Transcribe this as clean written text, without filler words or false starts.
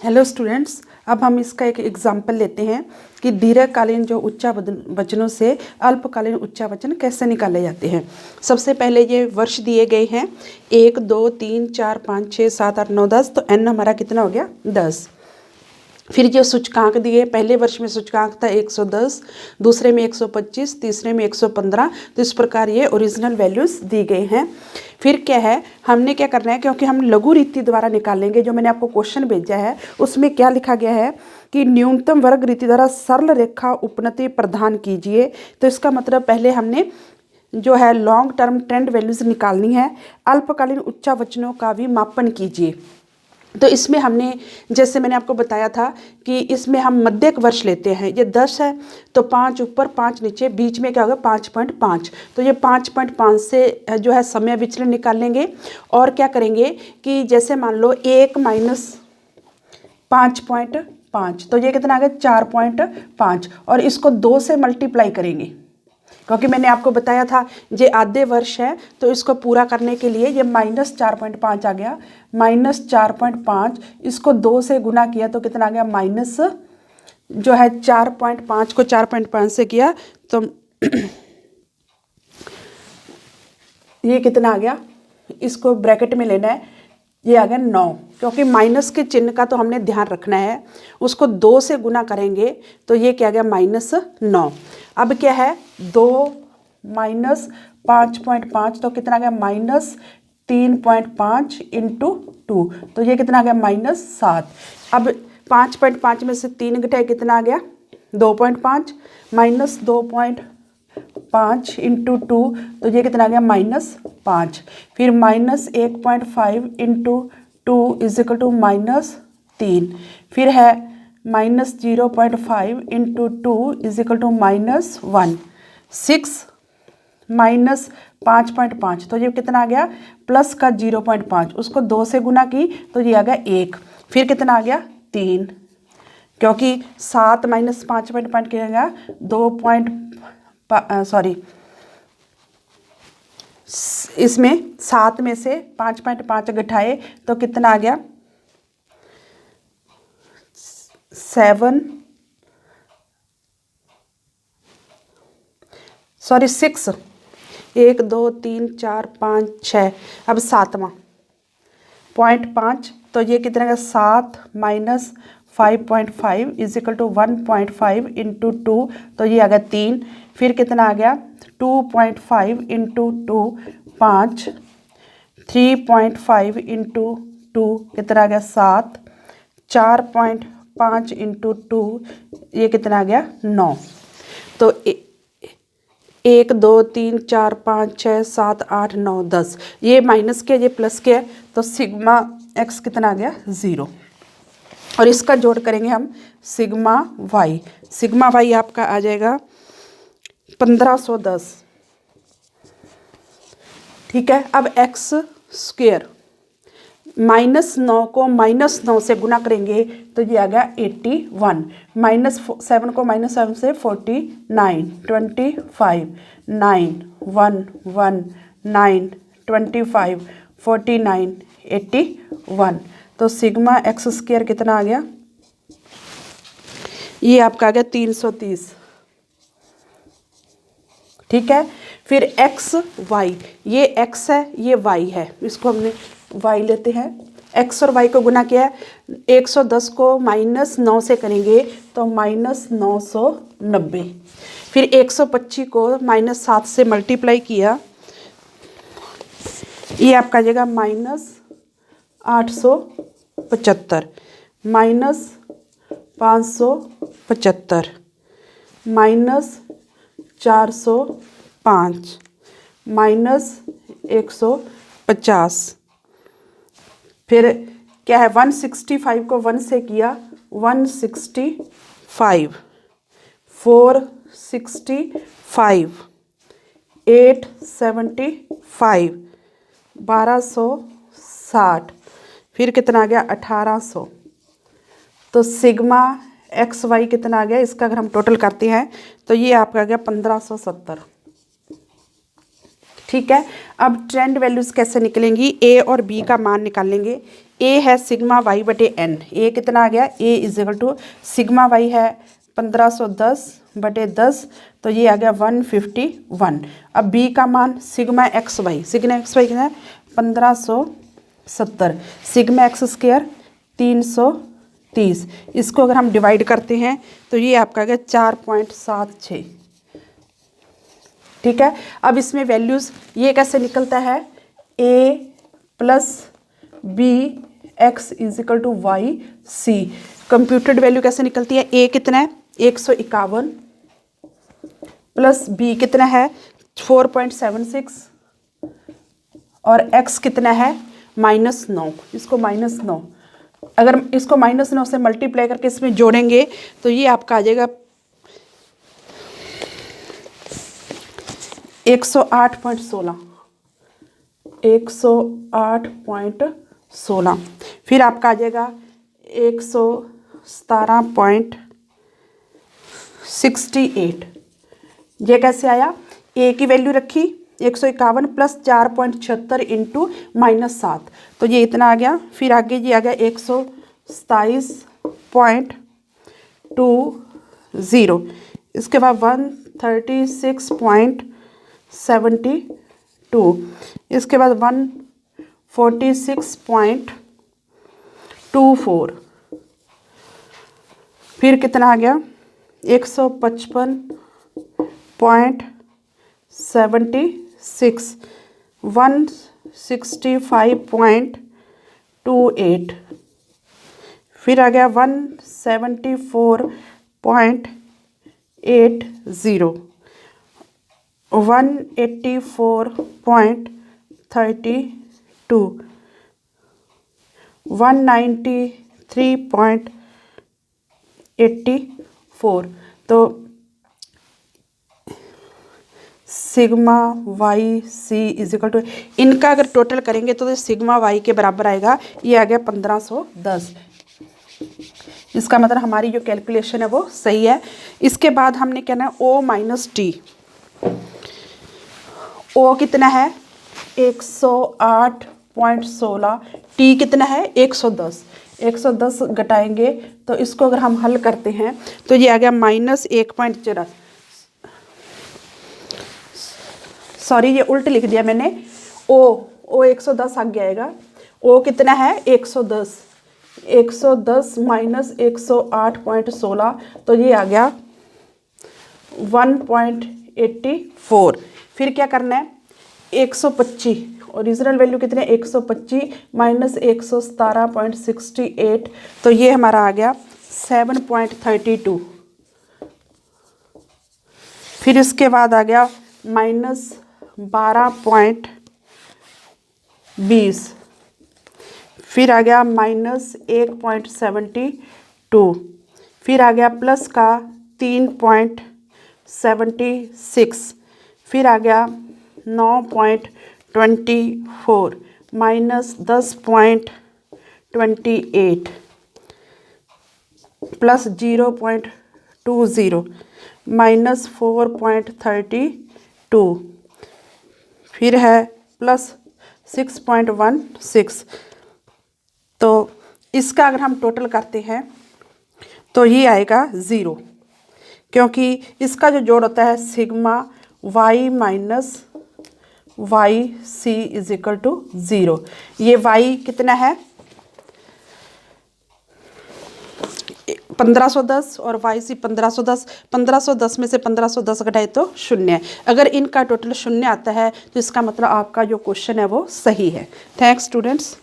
Hello students, अब हम इसका एक एग्जाम्पल लेते हैं कि दीर्घकालीन जो उच्चावचनों से अल्पकालीन उच्चावचन कैसे निकाले जाते हैं। सबसे पहले ये वर्ष दिए गए हैं 1 2 3 4 5 6 7 8 9 10। तो n हमारा कितना हो गया 10। फिर जो सूचकांक दिए, पहले वर्ष में सूचकांक था 110, दूसरे में 125, तीसरे में 115। तो इस प्रकार ये ओरिजिनल वैल्यूज़ दी गए हैं। फिर क्या है, हमने क्या करना है, क्योंकि हम लघु रीति द्वारा निकालेंगे। जो मैंने आपको क्वेश्चन भेजा है उसमें क्या लिखा गया है कि न्यूनतम वर्ग रीति द्वारा सरल रेखा उपनति प्रदान कीजिए। तो इसका मतलब पहले हमने जो है लॉन्ग टर्म ट्रेंड वैल्यूज़ निकालनी है। अल्पकालीन उच्चावचनों का भी मापन कीजिए। तो इसमें हमने, जैसे मैंने आपको बताया था कि इसमें हम मध्यक वर्ष लेते हैं। ये 10 है तो 5 ऊपर 5 नीचे, बीच में क्या होगा 5.5। तो ये 5.5 से जो है समय विचलन निकाल लेंगे। और क्या करेंगे कि जैसे मान लो 1 माइनस 5.5, तो ये कितना आ गया 4.5। और इसको 2 से मल्टीप्लाई करेंगे, क्योंकि मैंने आपको बताया था ये आधे वर्ष है। तो इसको पूरा करने के लिए ये -4.5 आ गया। -4.5 इसको 2 से गुना किया तो कितना आ गया माइनस जो है 4.5 को 4.5 से किया तो ये कितना आ गया, इसको ब्रैकेट में लेना है, ये आ गया 9। क्योंकि माइनस के चिन्ह का तो हमने ध्यान रखना है। उसको 2 से गुना करेंगे तो ये क्या गया -9। अब क्या है 2 माइनस 5.5 तो कितना आ गया -3.5 इंटू 2। तो ये कितना आ गया -7। अब 5.5 में से 3 घटाए कितना आ गया 2.5, -2.5 इंटू 2। तो ये कितना आ गया -5। फिर -1.5 इंटू 2 इज इक्वल टू -3। फिर है -0.5 into 2 is equal to -1। 6 minus 5.5 तो ये कितना आ गया प्लस का 0.5, उसको 2 से गुना की तो ये आ गया 1। फिर कितना आ गया 3, क्योंकि 7 माइनस 5.5 किया गया 2. इसमें 7 में से 5.5 घटाए तो कितना आ गया 6। 1 2 3 4 5 6, अब 7वां 0.5। तो ये कितना का 7 minus 5.5 is equal to 1.5 into 2। तो ये आ गया 3। फिर कितना आ गया 2.5 इंटू 2 5। 3.5 इंटू 2 कितना आ गया 7। 4.5 इंटू 2 ये कितना आ गया 9। तो 1 2 3 4 5 6 7 8 9 10, ये माइनस के ये प्लस के है। तो सिग्मा x कितना आ गया 0। और इसका जोड़ करेंगे हम सिग्मा y। सिग्मा y आपका आ जाएगा 1510। ठीक है। अब x स्क्वेयर -9 को -9 से गुना करेंगे तो ये आ गया 81। -7 को -7 से 49, 25, 9 1 1 9 25 49 81। तो सिग्मा x स्क्वायर कितना आ गया, ये आपका आ गया 330। ठीक है। फिर x y, ये x है ये y है, इसको हमने y लेते हैं। x और y को गुना किया है, 110 को -9 से करेंगे तो -990। फिर 125 को -7 से मल्टीप्लाई किया, ये आपका आ जाएगा -875, -575, -405, -150। फिर क्या है 165 को 1 से किया 165, 465, 875, 1260। फिर कितना आ गया 1800। तो सिग्मा एक्स वाई कितना आ गया, इसका अगर हम टोटल करते हैं तो ये आपका आ गया 1570। ठीक है। अब ट्रेंड वैल्यूज़ कैसे निकलेंगी, ए और बी का मान निकाल लेंगे। ए है सिग्मा वाई बटे एन, ए कितना आ गया, A is equal to sigma Y है 1510 बटे 10, तो ये आ गया 151। अब बी का मान सिग्मा एक्स वाई कितना है 1570, सिग्मा एक्स स्क्वायर 330, इसको अगर हम डिवाइड करते हैं तो ये आपका आ गया 4.76। ठीक है, अब इसमें वैल्यूज़ ये कैसे निकलता है, A plus B X is equal to Y C. Computed value कैसे निकलती है, ए कितना है 151 प्लस बी कितना है 4.76 और x कितना है -9, इसको -9, अगर इसको -9 से मल्टीप्लाई करके इसमें जोड़ेंगे तो ये आपका आ जाएगा 108.16, 108.16, फिर आपका आ जाएगा 117.68। ये कैसे आया, ए की वैल्यू रखी 151 प्लस 4.76 इंटू -7, तो ये इतना आ गया। फिर आगे ये आ गया 127.20, इसके बाद 136.72, इसके बाद 146.24, फिर कितना आ गया 155.76, 165.28, फिर आ गया 174.80, 184.32, 193.84। तो sigma Y C is equal to, इनका अगर टोटल करेंगे तो सिग्मा वाई के बराबर आएगा, ये आ गया 1510। इसका मतलब हमारी जो कैलकुलेशन है वो सही है। इसके बाद हमने कहना है ओ माइनस टी, ओ कितना है 108.16, टी कितना है 110, 110 घटाएंगे तो इसको अगर हम हल करते हैं तो ये आ गया -1.4, सॉरी ये उल्ट लिख दिया मैंने, ओ 110 आगे आएगा, ओ कितना है 110, 110 माइनस 108.16, तो ये आ गया 1.84। फिर क्या करना है 125, ओरिजिनल वैल्यू कितने 125 माइनस 117.68, तो ये हमारा आ गया 7.32। फिर इसके बाद आ गया -12.20, फिर आ गया -1.72, फिर आ गया प्लस का 3.76, फिर आ गया 9.24 माइनस 10.28 प्लस 0.20 माइनस 4.32, फिर है प्लस 6.16। तो इसका अगर हम टोटल करते हैं तो ये आएगा 0, क्योंकि इसका जो जोड़ होता है sigma y minus Y C is equal to 0। ये y कितना है 1510 और वाई सी 1510, 1510 में से 1510 घटाए तो 0 है। अगर इनका टोटल 0 आता है तो इसका मतलब आपका जो क्वेश्चन है वो सही है। Thanks students.